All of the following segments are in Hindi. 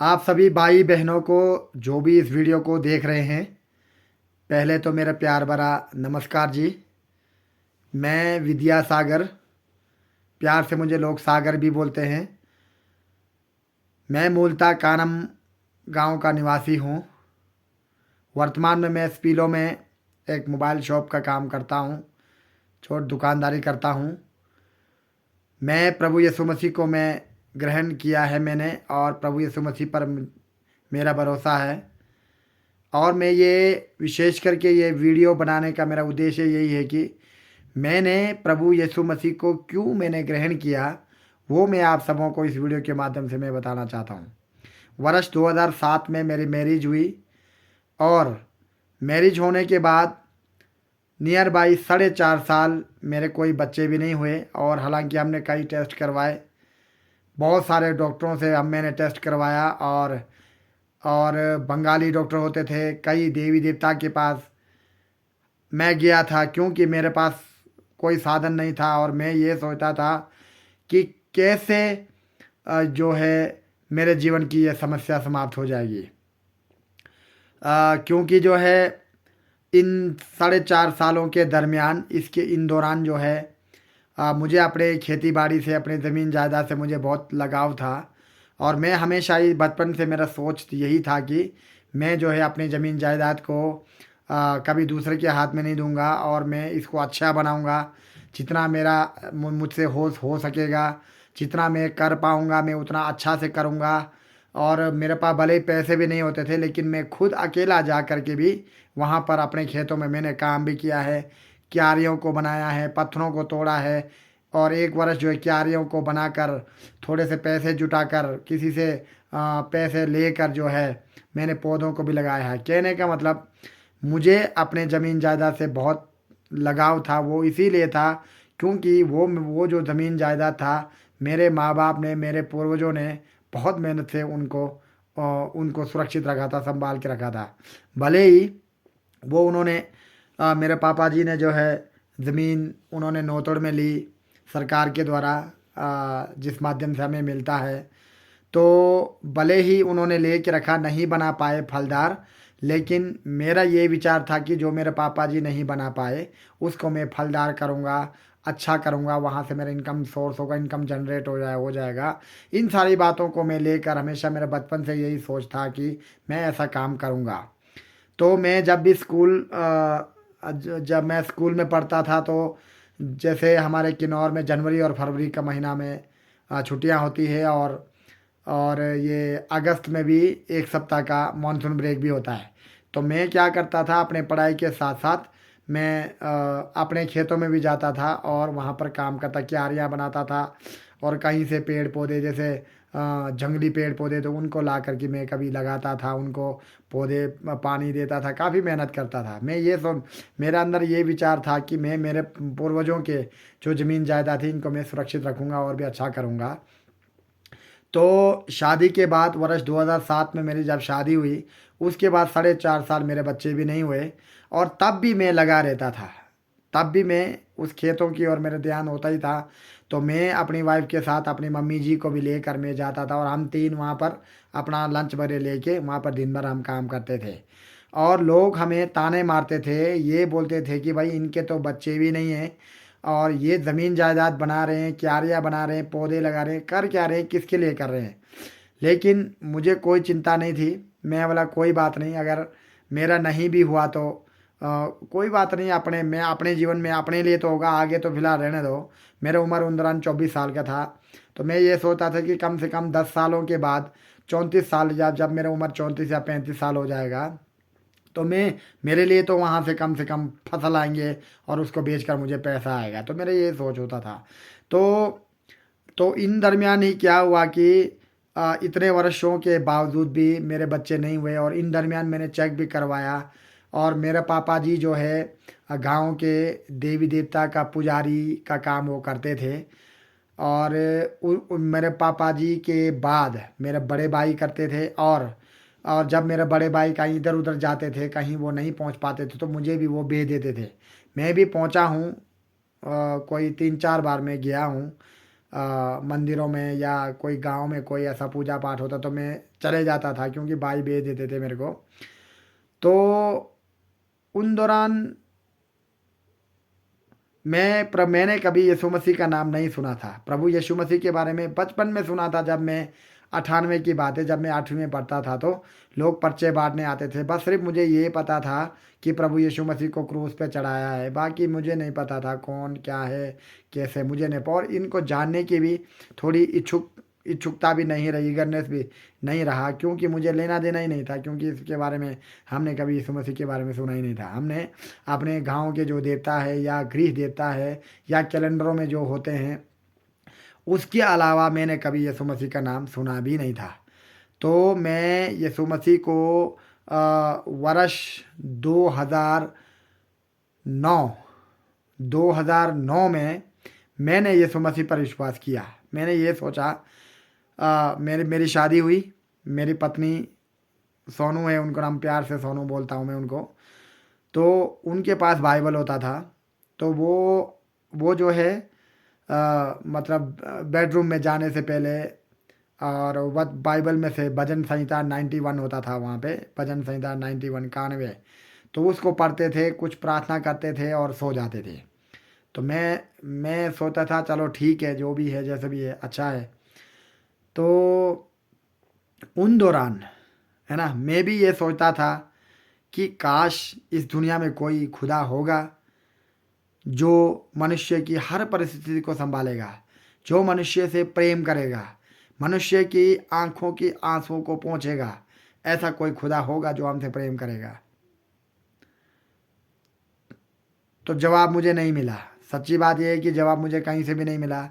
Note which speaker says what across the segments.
Speaker 1: आप सभी भाई बहनों को जो भी इस वीडियो को देख रहे हैं, पहले तो मेरा प्यार भरा नमस्कार जी। मैं विद्यासागर, प्यार से मुझे लोग सागर भी बोलते हैं। मैं मूलतः कानम गांव का निवासी हूं। वर्तमान में मैं स्पीलो में एक मोबाइल शॉप का काम करता हूं, छोट दुकानदारी करता हूं। मैं प्रभु यीशु मसीह को मैं ग्रहण किया है मैंने, और प्रभु यीशु मसीह पर मेरा भरोसा है। और मैं ये विशेष करके ये वीडियो बनाने का मेरा उद्देश्य यही है कि मैंने प्रभु यीशु मसीह को क्यों मैंने ग्रहण किया, वो मैं आप सबों को इस वीडियो के माध्यम से मैं बताना चाहता हूँ। वर्ष 2007 में मेरी मैरिज हुई, और मैरिज होने के बाद नियर बाई 4.5 साल मेरे कोई बच्चे भी नहीं हुए। और हालांकि हमने कई टेस्ट करवाए, बहुत सारे डॉक्टरों से मैंने टेस्ट करवाया, और बंगाली डॉक्टर होते थे, कई देवी देवता के पास मैं गया था, क्योंकि मेरे पास कोई साधन नहीं था। और मैं ये सोचता था कि कैसे जो है मेरे जीवन की ये समस्या समाप्त हो जाएगी। क्योंकि जो है इन 4.5 सालों के दरमियान, इसके इन दौरान जो है मुझे अपने खेती बाड़ी से, अपने ज़मीन जायदाद से मुझे बहुत लगाव था। और मैं हमेशा ही बचपन से मेरा सोच यही था कि मैं जो है अपनी ज़मीन जायदाद को कभी दूसरे के हाथ में नहीं दूंगा, और मैं इसको अच्छा बनाऊंगा। जितना मेरा मुझसे हो सकेगा, जितना मैं कर पाऊंगा, मैं उतना अच्छा से करूंगा। और मेरे पास भले ही पैसे भी नहीं होते थे, लेकिन मैं खुद अकेला जा कर के भी वहाँ पर अपने खेतों में मैंने काम भी किया है। क्यारियों को बनाया है, पत्थरों को तोड़ा है, और एक वर्ष जो है क्यारियों को बनाकर थोड़े से पैसे जुटाकर, किसी से पैसे लेकर जो है मैंने पौधों को भी लगाया है। कहने का मतलब, मुझे अपने ज़मीन जायदाद से बहुत लगाव था। वो इसीलिए था क्योंकि वो जो ज़मीन जायदाद था, मेरे माँ बाप ने, मेरे पूर्वजों ने बहुत मेहनत से उनको सुरक्षित रखा था, संभाल के रखा था। भले ही वो उन्होंने मेरे पापा जी ने जो है ज़मीन उन्होंने नौतड़ में ली, सरकार के द्वारा जिस माध्यम से हमें मिलता है। तो भले ही उन्होंने ले के रखा, नहीं बना पाए फलदार, लेकिन मेरा ये विचार था कि जो मेरे पापा जी नहीं बना पाए, उसको मैं फलदार करूँगा, अच्छा करूँगा। वहाँ से मेरा इनकम सोर्स होगा, इनकम जनरेट हो जाएगा। इन सारी बातों को मैं लेकर हमेशा, मेरे बचपन से यही सोच था कि मैं ऐसा काम करूँगा। तो मैं जब भी जब मैं स्कूल में पढ़ता था, तो जैसे हमारे किन्नौर में जनवरी और फरवरी का महीना में छुट्टियां होती है, और ये अगस्त में भी 1 सप्ताह का मानसून ब्रेक भी होता है। तो मैं क्या करता था, अपने पढ़ाई के साथ साथ मैं अपने खेतों में भी जाता था, और वहाँ पर काम करता, क्यारियाँ बनाता था। और कहीं से पेड़ पौधे, जैसे जंगली पेड़ पौधे, तो उनको ला करके मैं कभी लगाता था, उनको पौधे पानी देता था, काफ़ी मेहनत करता था। मैं ये सब, मेरे अंदर ये विचार था कि मैं मेरे पूर्वजों के जो ज़मीन जायदाद थी, इनको मैं सुरक्षित रखूँगा और भी अच्छा करूँगा। तो शादी के बाद वर्ष 2007 में मेरी जब शादी हुई, उसके बाद 4.5 साल मेरे बच्चे भी नहीं हुए, और तब भी मैं लगा रहता था। तब भी मैं उस खेतों की ओर मेरा ध्यान होता ही था। तो मैं अपनी वाइफ के साथ अपनी मम्मी जी को भी लेकर मैं जाता था, और हम तीन वहाँ पर अपना लंच ब्रेक लेके वहाँ पर दिन भर हम काम करते थे। और लोग हमें ताने मारते थे, ये बोलते थे कि भाई इनके तो बच्चे भी नहीं हैं, और ये ज़मीन जायदाद बना रहे हैं, क्यारियाँ बना रहे हैं, पौधे लगा रहे हैं, कर क्या रहे हैं, किसके लिए कर रहे हैं। लेकिन मुझे कोई चिंता नहीं थी। मैं बोला कोई बात नहीं, अगर मेरा नहीं भी हुआ तो कोई बात नहीं, मैं अपने जीवन में अपने लिए तो होगा, आगे तो फिलहाल रहने दो। मेरी उम्र उन दौरान 24 साल का था। तो मैं ये सोचता था कि कम से कम 10 सालों के बाद, 34 साल, जब मेरा उम्र 34 या 35 साल हो जाएगा, तो मेरे लिए तो वहाँ से कम फसल आएंगे, और उसको बेचकर मुझे पैसा आएगा। तो मेरा ये सोच होता था। तो तो इन दरमियान ही क्या हुआ कि इतने वर्षों के बावजूद भी मेरे बच्चे नहीं हुए, और इन दरमियान मैंने चेक भी करवाया। और मेरे पापा जी जो है गांव के देवी देवता का पुजारी का काम वो करते थे। और मेरे पापा जी के बाद मेरे बड़े भाई करते थे। और जब मेरे बड़े भाई कहीं इधर उधर जाते थे, कहीं वो नहीं पहुंच पाते थे, तो मुझे भी वो भेज देते थे। मैं भी पहुंचा हूँ, कोई 3-4 बार मैं गया हूँ। मंदिरों में या कोई गांव में कोई ऐसा पूजा पाठ होता तो मैं चले जाता था, क्योंकि भाई भेज देते थे मेरे को। तो उन दौरान मैंने कभी यीशु मसीह का नाम नहीं सुना था। प्रभु यीशु मसीह के बारे में बचपन में सुना था, जब मैं 98 की बात है, जब मैं 8वीं में पढ़ता था तो लोग पर्चे बांटने आते थे। बस सिर्फ मुझे ये पता था कि प्रभु यीशु मसीह को क्रूस पे चढ़ाया है, बाकी मुझे नहीं पता था कौन क्या है कैसे, मुझे नहीं। और इनको जानने की भी थोड़ी इच्छुकता भी नहीं रही, ईगरनेस भी नहीं रहा, क्योंकि मुझे लेना देना ही नहीं था, क्योंकि इसके बारे में हमने कभी यीशु मसीह के बारे में सुना ही नहीं था। हमने अपने गांव के जो देवता है या गृह देवता है या कैलेंडरों में जो होते हैं, उसके अलावा मैंने कभी यीशु मसीह का नाम सुना भी नहीं था। तो मैं यीशु मसीह को वर्ष 2009 2009 में मैंने यीशु मसीह पर विश्वास किया। मैंने ये सोचा, मेरी शादी हुई, मेरी पत्नी सोनू है, उनको नाम प्यार से सोनू बोलता हूँ मैं उनको। तो उनके पास बाइबल होता था, तो वो जो है मतलब बेडरूम में जाने से पहले, और बाइबल में से भजन संहिता 91 होता था वहाँ पे, भजन संहिता 91 91, तो उसको पढ़ते थे, कुछ प्रार्थना करते थे और सो जाते थे। तो मैं सोचता था चलो ठीक है, जो भी है जैसे भी है अच्छा है। तो उन दौरान, है ना, मैं भी ये सोचता था कि काश इस दुनिया में कोई खुदा होगा जो मनुष्य की हर परिस्थिति को संभालेगा, जो मनुष्य से प्रेम करेगा, मनुष्य की आंखों की आंसुओं को पहुंचेगा। ऐसा कोई खुदा होगा जो हमसे प्रेम करेगा। तो जवाब मुझे नहीं मिला। सच्ची बात यह है कि जवाब मुझे कहीं से भी नहीं मिला,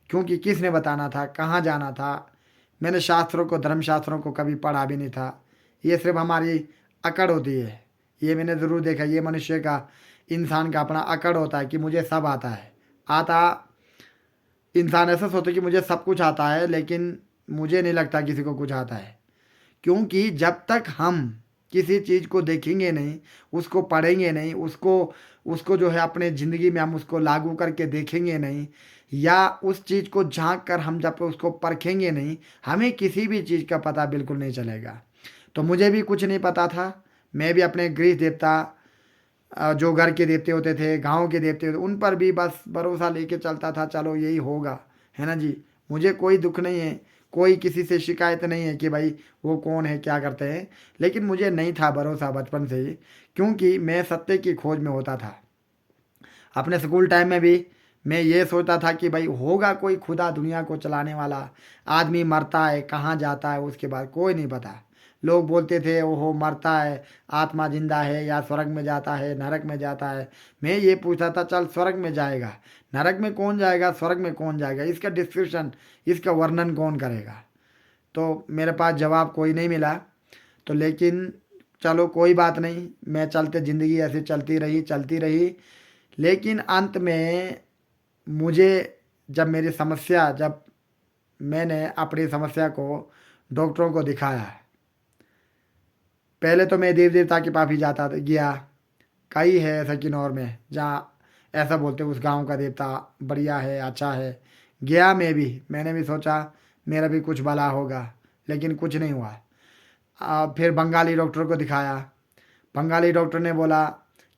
Speaker 1: क्योंकि किसने बताना था, कहाँ जाना था। मैंने शास्त्रों को, धर्मशास्त्रों को कभी पढ़ा भी नहीं था। ये सिर्फ हमारी अकड़ होती है। ये मैंने ज़रूर देखा, ये मनुष्य का, इंसान का अपना अकड़ होता है कि मुझे सब आता है। आता इंसान ऐसा सोचता है कि मुझे सब कुछ आता है, लेकिन मुझे नहीं लगता किसी को कुछ आता है। क्योंकि जब तक हम किसी चीज़ को देखेंगे नहीं, उसको पढ़ेंगे नहीं, उसको उसको जो है अपने ज़िंदगी में हम उसको लागू करके देखेंगे नहीं, या उस चीज़ को झांक कर हम जब उसको परखेंगे नहीं, हमें किसी भी चीज़ का पता बिल्कुल नहीं चलेगा। तो मुझे भी कुछ नहीं पता था। मैं भी अपने गृह देवता, जो घर के देवते होते थे, गांव के देवते होते, उन पर भी बस भरोसा लेके चलता था, चलो यही होगा, है ना जी। मुझे कोई दुख नहीं है, कोई किसी से शिकायत नहीं है कि भाई वो कौन है, क्या करते हैं। लेकिन मुझे नहीं था भरोसा बचपन से ही, क्योंकि मैं सत्य की खोज में होता था। अपने स्कूल टाइम में भी मैं ये सोचता था कि भाई होगा कोई खुदा दुनिया को चलाने वाला। आदमी मरता है, कहाँ जाता है उसके बाद कोई नहीं पता। लोग बोलते थे ओहो मरता है, आत्मा जिंदा है, या स्वर्ग में जाता है, नरक में जाता है। मैं ये पूछता था चल स्वर्ग में जाएगा, नरक में कौन जाएगा, स्वर्ग में कौन जाएगा, इसका डिस्क्रिप्शन, इसका वर्णन कौन करेगा। तो मेरे पास जवाब कोई नहीं मिला। तो लेकिन चलो कोई बात नहीं, मैं चलते, ज़िंदगी ऐसे चलती रही चलती रही। लेकिन अंत में मुझे, जब मैंने अपनी समस्या को डॉक्टरों को दिखाया, पहले तो मैं देव देवता के पास भी जाता गया। कई है ऐसा किन्नौर में जहाँ ऐसा बोलते उस गांव का देवता बढ़िया है, अच्छा है। गया मैं भी, मैंने भी सोचा मेरा भी कुछ भला होगा, लेकिन कुछ नहीं हुआ। फिर बंगाली डॉक्टर को दिखाया। बंगाली डॉक्टर ने बोला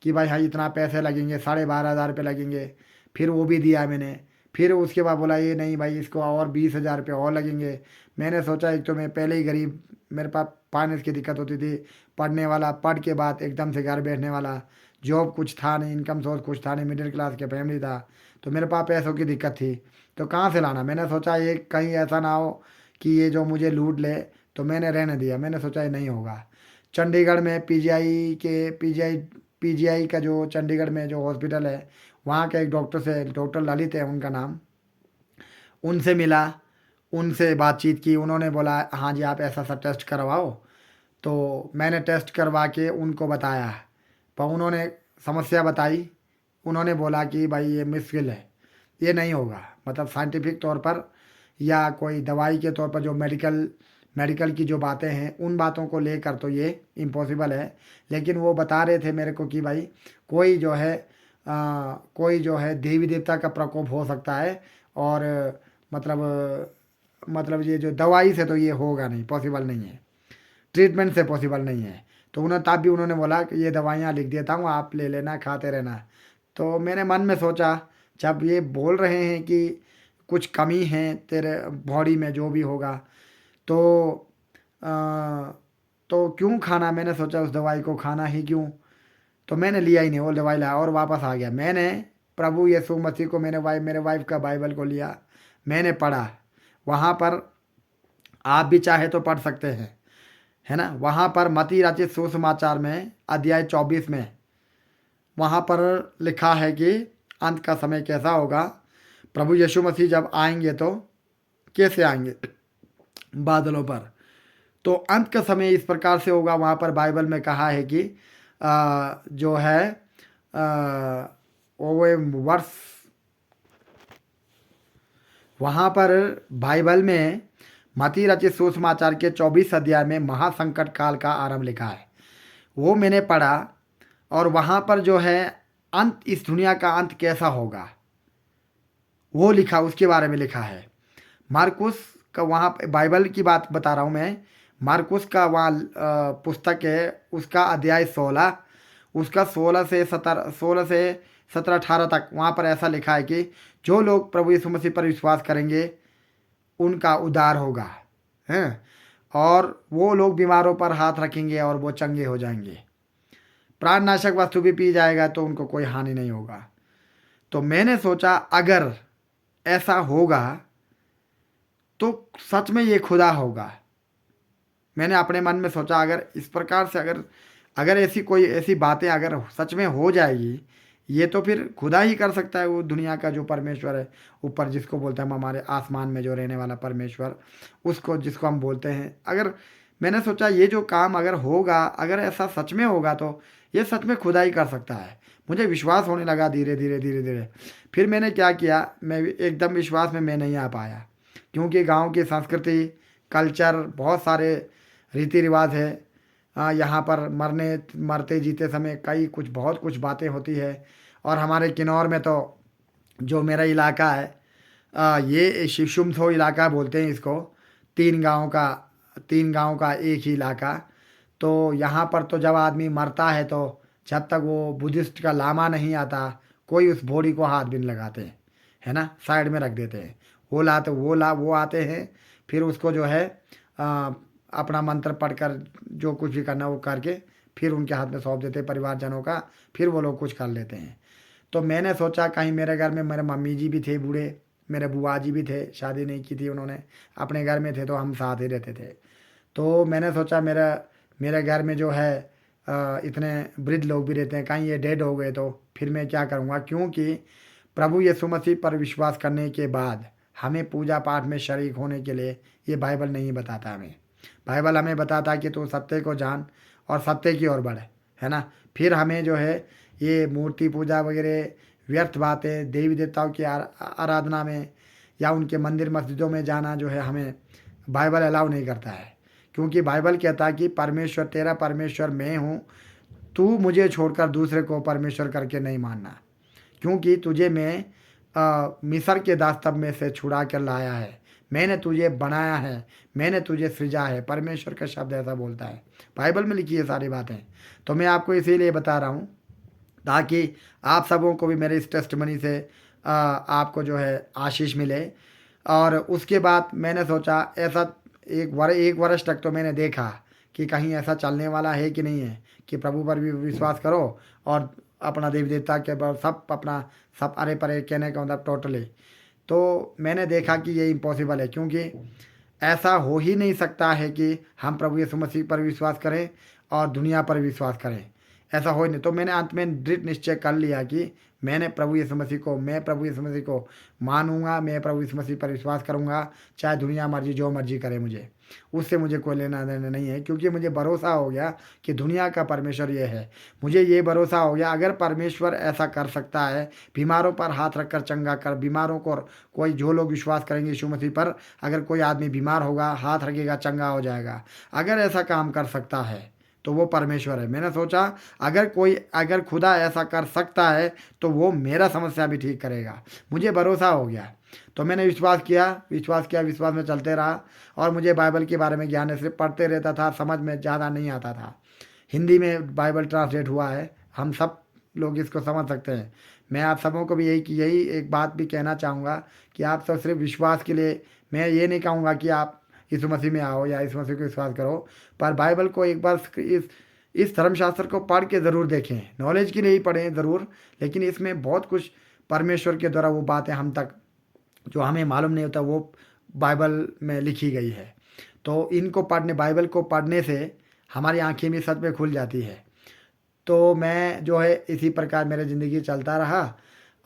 Speaker 1: कि भाई हाँ इतना पैसे लगेंगे, 12,500 रुपये लगेंगे। फिर वो भी दिया मैंने। फिर उसके बाद बोला ये नहीं भाई, इसको और 20,000 रुपये और लगेंगे। मैंने सोचा एक तो मैं पहले ही गरीब, मेरे पास फाइनेंस की दिक्कत होती थी, पढ़ने वाला, पढ़ के बाद एकदम से घर बैठने वाला, जॉब कुछ था नहीं, इनकम सोर्स कुछ था नहीं, मिडिल क्लास के फैमिली था, तो मेरे पास पैसों की दिक्कत थी। तो कहाँ से लाना। मैंने सोचा ये कहीं ऐसा ना हो कि ये जो मुझे लूट ले, तो मैंने रहने दिया। मैंने सोचा ये नहीं होगा। चंडीगढ़ में पीजीआई का जो चंडीगढ़ में जो हॉस्पिटल है, वहाँ के एक डॉक्टर से, डॉक्टर ललित है उनका नाम, उनसे मिला, उनसे बातचीत की। उन्होंने बोला हाँ जी आप ऐसा सा टेस्ट करवाओ। तो मैंने टेस्ट करवा के उनको बताया, पर उन्होंने समस्या बताई। उन्होंने बोला कि भाई ये मुश्किल है, ये नहीं होगा, मतलब साइंटिफिक तौर पर या कोई दवाई के तौर पर जो मेडिकल मेडिकल की जो बातें हैं उन बातों को लेकर तो ये इम्पॉसिबल है। लेकिन वो बता रहे थे मेरे को कि भाई कोई जो है देवी देवता का प्रकोप हो सकता है, और मतलब ये जो दवाई से तो ये होगा नहीं, पॉसिबल नहीं है, ट्रीटमेंट से पॉसिबल नहीं है। तो उन्होंने तब भी उन्होंने बोला कि ये दवाइयाँ लिख देता हूँ, आप ले लेना, खाते रहना। तो मैंने मन में सोचा, जब ये बोल रहे हैं कि कुछ कमी है तेरे बॉडी में, जो भी होगा, तो अ, तो क्यों खाना, मैंने सोचा उस दवाई को खाना ही क्यों। तो मैंने लिया ही नहीं, वो दवाई लाया और वापस आ गया। मैंने प्रभु यीशु मसीह को, मेरे वाइफ का बाइबल को लिया, मैंने पढ़ा। वहाँ पर आप भी चाहे तो पढ़ सकते हैं, है ना। वहाँ पर मत्ती रचित सुसमाचार में अध्याय 24 में वहाँ पर लिखा है कि अंत का समय कैसा होगा। प्रभु यीशु मसीह जब आएंगे तो कैसे आएंगे, बादलों पर। तो अंत का समय इस प्रकार से होगा। वहाँ पर बाइबल में कहा है कि जो है वो वर्ष, वहाँ पर बाइबल में मत्ती रचित सुसमाचार के 24 अध्याय में महासंकट काल का आरंभ लिखा है, वो मैंने पढ़ा। और वहाँ पर जो है अंत, इस दुनिया का अंत कैसा होगा वो लिखा, उसके बारे में लिखा है। मार्कुस का, वहाँ पे बाइबल की बात बता रहा हूँ मैं, मार्कुस का वहाँ पुस्तक है, उसका अध्याय 16, उसका 16 से 17 18 तक वहाँ पर ऐसा लिखा है कि जो लोग प्रभु यीशु मसीह पर विश्वास करेंगे उनका उद्धार होगा, हैं। और वो लोग बीमारों पर हाथ रखेंगे और वो चंगे हो जाएंगे। प्राणनाशक वस्तु भी पी जाएगा तो उनको कोई हानि नहीं होगा। तो मैंने सोचा अगर ऐसा होगा तो सच में ये खुदा होगा। मैंने अपने मन में सोचा अगर इस प्रकार से, अगर ऐसी कोई ऐसी बातें अगर सच में हो जाएगी, ये तो फिर खुदा ही कर सकता है। वो दुनिया का जो परमेश्वर है ऊपर, जिसको बोलते हैं हम, हमारे आसमान में जो रहने वाला परमेश्वर, उसको जिसको हम बोलते हैं, अगर मैंने सोचा ये जो काम अगर होगा, अगर ऐसा सच में होगा तो ये सच में खुदा ही कर सकता है। मुझे विश्वास होने लगा धीरे धीरे धीरे धीरे। फिर मैंने क्या किया, मैं एकदम विश्वास में मैं नहीं आ पाया, क्योंकि गांव की संस्कृति, कल्चर, बहुत सारे रीति रिवाज है। यहाँ पर मरते जीते समय कई कुछ बहुत कुछ बातें होती है। और हमारे किन्नौर में तो जो मेरा इलाका है, ये शिवशुमथो इलाका बोलते हैं इसको, 3 गांव का एक ही इलाका। तो यहाँ पर तो जब आदमी मरता है तो जब तक वो बुद्धिस्ट का लामा नहीं आता, कोई उस बॉडी को हाथ भी नहीं लगाते हैं, है ना, साइड में रख देते हैं। वो आते हैं, फिर उसको जो है अपना मंत्र पढ़कर जो कुछ भी करना वो करके फिर उनके हाथ में सौंप देते हैं परिवारजनों का, फिर वो लोग कुछ कर लेते हैं। तो मैंने सोचा कहीं मेरे घर में मेरे मम्मी जी भी थे बूढ़े, मेरे बुआ जी भी थे, शादी नहीं की थी उन्होंने, अपने घर में थे तो हम साथ ही रहते थे। तो मैंने सोचा मेरे घर में जो है इतने वृद्ध लोग भी रहते हैं, कहीं ये डेड हो गए तो फिर मैं क्या करूँगा। क्योंकि प्रभु यीशु मसीह पर विश्वास करने के बाद हमें पूजा पाठ में शरीक होने के लिए ये बाइबल नहीं बताता हमें। बाइबल हमें बताता है कि तू सत्य को जान और सत्य की ओर बढ़, है ना। फिर हमें जो है ये मूर्ति पूजा वगैरह व्यर्थ बातें, देवी देवताओं की आराधना में या उनके मंदिर मस्जिदों में जाना जो है हमें बाइबल अलाउ नहीं करता है। क्योंकि बाइबल कहता है कि परमेश्वर, तेरा परमेश्वर मैं हूँ, तू मुझे छोड़कर दूसरे को परमेश्वर करके नहीं मानना, क्योंकि तुझे मैं मिस्र के दास्तब में से छुड़ा कर लाया है, मैंने तुझे बनाया है, मैंने तुझे सृजा है। परमेश्वर का शब्द ऐसा बोलता है, बाइबल में लिखी है सारी बातें। तो मैं आपको इसीलिए बता रहा हूँ ताकि आप सबों को भी मेरे इस टेस्टमनी से आपको जो है आशीष मिले। और उसके बाद मैंने सोचा ऐसा एक वर्ष तक तो मैंने देखा कि कहीं ऐसा चलने वाला है कि नहीं है कि प्रभु पर भी विश्वास करो और अपना देवी देवता के पर सब अरे परे कहने का मतलब टोटली। तो मैंने देखा कि ये इम्पॉसिबल है, क्योंकि ऐसा हो ही नहीं सकता है कि हम प्रभु यीशु मसीह पर विश्वास करें और दुनिया पर विश्वास करें, ऐसा हो ही नहीं। तो मैंने अंत में दृढ़ निश्चय कर लिया कि मैं प्रभु यीशु मसीह को मानूंगा, मैं प्रभु यीशु मसीह पर विश्वास करूंगा, चाहे दुनिया मर्जी जो मर्जी करे, उससे मुझे कोई लेना देना नहीं है। क्योंकि मुझे भरोसा हो गया कि दुनिया का परमेश्वर ये है। मुझे ये भरोसा हो गया अगर परमेश्वर ऐसा कर सकता है, बीमारों पर हाथ रखकर चंगा कर, बीमारों को, कोई जो लोग विश्वास करेंगे यीशु मसीह पर, अगर कोई आदमी बीमार होगा हाथ रखेगा चंगा हो जाएगा, अगर ऐसा काम कर सकता है तो वो परमेश्वर है। मैंने सोचा अगर खुदा ऐसा कर सकता है तो वो मेरा समस्या भी ठीक करेगा। मुझे भरोसा हो गया। तो मैंने विश्वास में चलते रहा और मुझे बाइबल के बारे में ज्ञान है, सिर्फ पढ़ते रहता था, समझ में ज़्यादा नहीं आता था। हिंदी में बाइबल ट्रांसलेट हुआ है, हम सब लोग इसको समझ सकते हैं। मैं आप सबों को भी यही एक बात भी कहना चाहूँगा कि आप सब सिर्फ विश्वास के लिए, मैं ये नहीं कहूँगा कि आप यीशु मसीह में आओ या यीशु मसीह को विश्वास करो, पर बाइबल को एक बार इस धर्मशास्त्र को पढ़ के ज़रूर देखें। नॉलेज के लिए ही पढ़ें ज़रूर, लेकिन इसमें बहुत कुछ परमेश्वर के द्वारा वो बातें हम तक जो हमें मालूम नहीं होता वो बाइबल में लिखी गई है। तो बाइबल को पढ़ने से हमारी आंखें भी सच में खुल जाती है। तो मैं जो है इसी प्रकार मेरी ज़िंदगी चलता रहा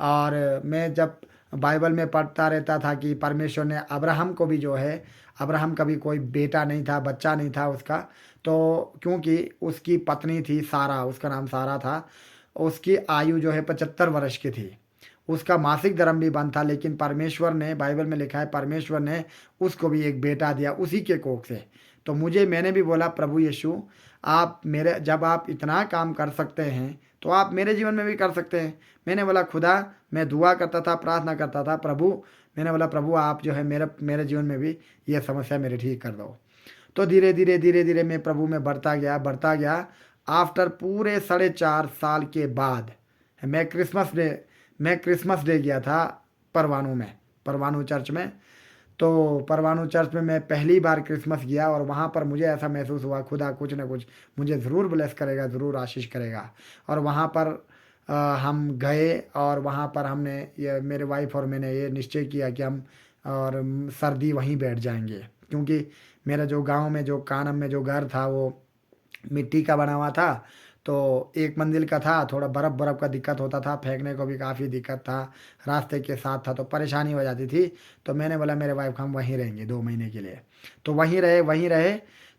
Speaker 1: और मैं जब बाइबल में पढ़ता रहता था कि परमेश्वर ने अब्राहम को भी जो है, अब्राहम का भी कोई बेटा नहीं था, बच्चा नहीं था उसका, तो क्योंकि उसकी पत्नी थी सारा, उसका नाम सारा था, उसकी आयु जो है 75 वर्ष की थी। उसका मासिक धर्म भी बंद था, लेकिन परमेश्वर ने, बाइबल में लिखा है, परमेश्वर ने उसको भी एक बेटा दिया उसी के कोख से। तो मैंने भी बोला, प्रभु यीशु, जब आप इतना काम कर सकते हैं तो आप मेरे जीवन में भी कर सकते हैं। मैंने बोला, खुदा, मैं दुआ करता था, प्रार्थना करता था, मैंने बोला, प्रभु आप जो है मेरे जीवन में भी ये समस्या मेरी ठीक कर दो। तो धीरे धीरे मैं प्रभु में बढ़ता गया। आफ्टर पूरे 4.5 साल के बाद मैं क्रिसमस डे गया था परवाणु चर्च में। तो परवाणु चर्च में मैं पहली बार क्रिसमस गया और वहाँ पर मुझे ऐसा महसूस हुआ, खुदा कुछ ना कुछ मुझे ज़रूर ब्लेस करेगा, ज़रूर आशीष करेगा। और वहाँ पर हम गए और वहाँ पर हमने मेरे वाइफ और मैंने ये निश्चय किया कि हम और सर्दी वहीं बैठ जाएंगे, क्योंकि मेरा जो गांव में जो कानम में जो घर था वो मिट्टी का बना हुआ था। तो एक मंजिल का था, थोड़ा बर्फ़ बर्फ़ का दिक्कत होता था, फेंकने को भी काफ़ी दिक्कत था, रास्ते के साथ था, तो परेशानी हो जाती थी। तो मैंने बोला मेरे वाइफ, हम वहीं रहेंगे 2 महीने के लिए। तो वहीं रहे।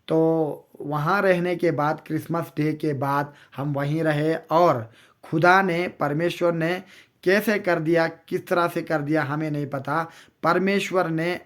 Speaker 1: तो वहाँ रहने के बाद क्रिसमस डे के बाद हम वहीं रहे और खुदा ने, परमेश्वर ने कैसे कर दिया, किस तरह से कर दिया हमें नहीं पता। परमेश्वर ने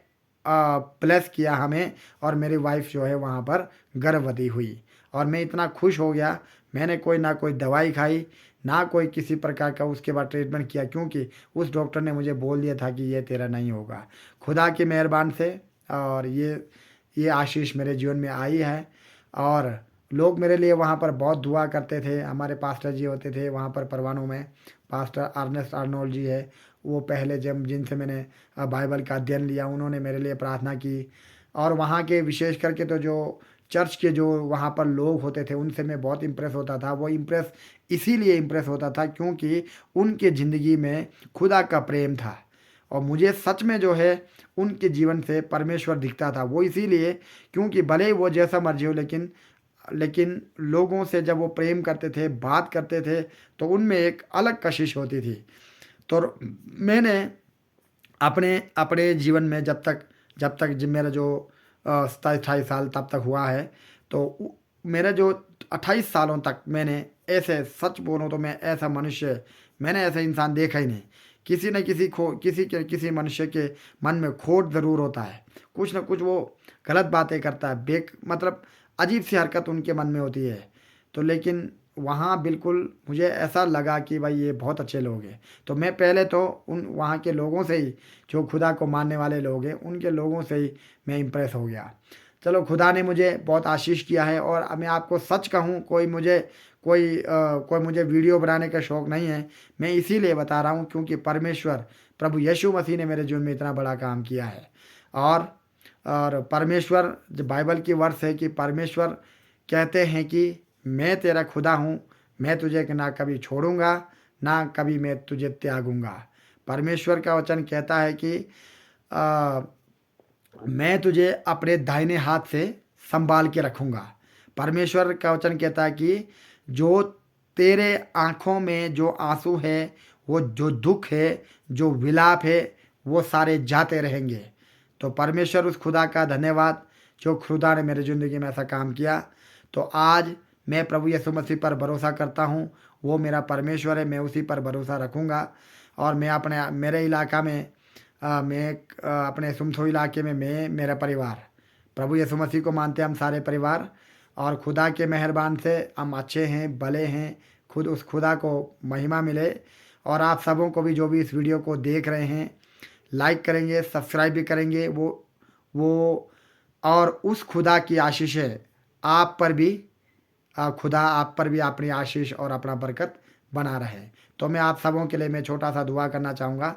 Speaker 1: ब्लेस किया हमें और मेरी वाइफ जो है वहाँ पर गर्भवती हुई और मैं इतना खुश हो गया। मैंने ना कोई दवाई खाई, ना कोई किसी प्रकार का उसके बाद ट्रीटमेंट किया, क्योंकि उस डॉक्टर ने मुझे बोल दिया था कि ये तेरा नहीं होगा। खुदा की मेहरबान से और ये आशीष मेरे जीवन में आई है। और लोग मेरे लिए वहाँ पर बहुत दुआ करते थे। हमारे पास्टर जी होते थे वहाँ पर परवाणु में, पास्टर अर्नेस्ट आर्नोल्ड जी है, वो पहले जब जिनसे मैंने बाइबल का अध्ययन लिया, उन्होंने मेरे लिए प्रार्थना की। और वहाँ के विशेष करके तो जो चर्च के जो वहाँ पर लोग होते थे उनसे मैं बहुत इम्प्रेस होता था। वो इसीलिए इम्प्रेस होता था क्योंकि उनके ज़िंदगी में खुदा का प्रेम था और मुझे सच में जो है उनके जीवन से परमेश्वर दिखता था। वो इसीलिए, क्योंकि भले ही वो जैसा मर्जी हो, लेकिन लोगों से जब वो प्रेम करते थे, बात करते थे, तो उनमें एक अलग कशिश होती थी। तो मैंने अपने अपने जीवन में जब तक मेरा जो 27-28 साल तब तक हुआ है, तो मेरा जो 28 सालों तक मैंने ऐसे, सच बोलूँ तो मैं ऐसा मनुष्य, मैंने ऐसा इंसान देखा ही नहीं। किसी न किसी मनुष्य के मन में खोट ज़रूर होता है, कुछ न कुछ वो गलत बातें करता है, मतलब अजीब सी हरकत उनके मन में होती है। तो लेकिन वहाँ बिल्कुल मुझे ऐसा लगा कि भाई ये बहुत अच्छे लोग हैं। तो मैं पहले तो उन वहाँ के लोगों से ही, जो खुदा को मानने वाले लोग हैं, उनके लोगों से ही मैं इम्प्रेस हो गया। चलो, खुदा ने मुझे बहुत आशीष किया है। और मैं आपको सच कहूँ, कोई मुझे वीडियो बनाने का शौक़ नहीं है। मैं इसीलिए बता रहा हूँ क्योंकि परमेश्वर, प्रभु यीशु मसीह ने मेरे जीवन में इतना बड़ा काम किया है। और परमेश्वर, जो बाइबल की वर्स है कि परमेश्वर कहते हैं कि मैं तेरा खुदा हूँ, मैं तुझे ना कभी छोड़ूंगा, ना कभी मैं तुझे त्यागूंगा। परमेश्वर का वचन कहता है कि आ, मैं तुझे अपने दाहिने हाथ से संभाल के रखूंगा। परमेश्वर का वचन कहता है कि जो तेरे आँखों में जो आंसू है, वो जो दुख है, जो विलाप है, वो सारे जाते रहेंगे। तो परमेश्वर, उस खुदा का धन्यवाद जो खुदा ने मेरी ज़िंदगी में ऐसा काम किया। तो आज मैं प्रभु यीशु मसीह पर भरोसा करता हूँ, वो मेरा परमेश्वर है, मैं उसी पर भरोसा रखूँगा। और मैं मेरे इलाका में अपने सुमथो इलाके में, मेरा परिवार प्रभु यीशु मसीह को मानते हैं हम सारे परिवार। और खुदा के मेहरबान से हम अच्छे हैं, भले हैं। खुद उस खुदा को महिमा मिले। और आप सबों को भी जो भी इस वीडियो को देख रहे हैं, लाइक करेंगे, सब्सक्राइब भी करेंगे, वो और उस खुदा की आशीषें आप पर भी, खुदा आप पर भी अपनी आशीष और अपना बरकत बना रहे। तो मैं आप सबों के लिए मैं छोटा सा दुआ करना चाहूँगा।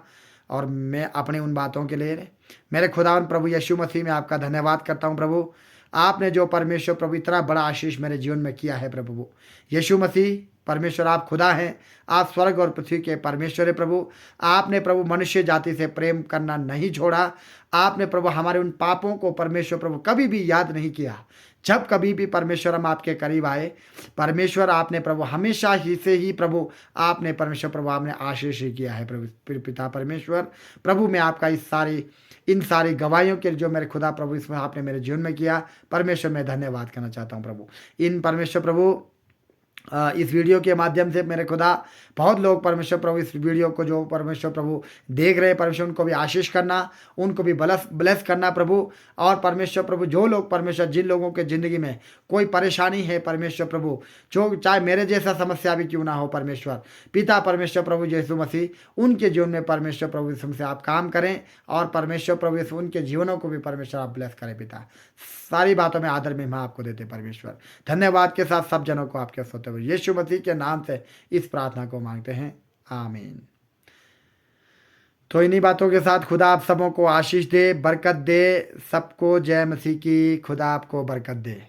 Speaker 1: और मैं अपनी उन बातों के लिए मेरे खुदावंद प्रभु यीशु मसीह में आपका धन्यवाद करता हूँ प्रभु। आपने जो परमेश्वर प्रभु इतना बड़ा आशीष मेरे जीवन में किया है प्रभु। यीशु मसीह परमेश्वर आप खुदा हैं, आप स्वर्ग और पृथ्वी के परमेश्वर है प्रभु। आपने प्रभु मनुष्य जाति से प्रेम करना नहीं छोड़ा। आपने प्रभु हमारे उन पापों को परमेश्वर प्रभु कभी भी याद नहीं किया। जब कभी भी परमेश्वर हम आपके करीब आए, परमेश्वर आपने प्रभु हमेशा ही से ही प्रभु आपने परमेश्वर प्रभु आपने आशीष ही किया है प्रभु। पिता परमेश्वर प्रभु, मैं आपका इन सारी गवाहियों के जो मेरे खुदा प्रभु इसमें आपने मेरे जीवन में किया, परमेश्वर मैं धन्यवाद करना चाहता हूँ प्रभु। इन परमेश्वर प्रभु इस वीडियो के माध्यम से मेरे खुदा बहुत लोग परमेश्वर प्रभु इस वीडियो को जो परमेश्वर प्रभु देख रहे हैं, परमेश्वर उनको भी आशीष करना, उनको भी ब्लेस करना प्रभु। और परमेश्वर प्रभु जो लोग परमेश्वर जिन लोगों के ज़िंदगी में कोई परेशानी है परमेश्वर प्रभु, जो चाहे मेरे जैसा समस्या भी क्यों ना हो परमेश्वर पिता परमेश्वर प्रभु यीशु मसीह उनके जीवन में परमेश्वर प्रभु यीशु से आप काम करें। और परमेश्वर प्रभु यीशु उनके जीवनों को भी परमेश्वर आप ब्लेस करें पिता। सारी बातों में आदर महिमा आपको देते परमेश्वर। धन्यवाद के साथ सब जनों को आपके सोते हुए यीशु मसीह के नाम से इस प्रार्थना को मांगते हैं, आमीन। तो इन्हीं बातों के साथ खुदा आप सबों को आशीष दे, बरकत दे। सबको जय मसीह की। खुदा आपको बरकत दे।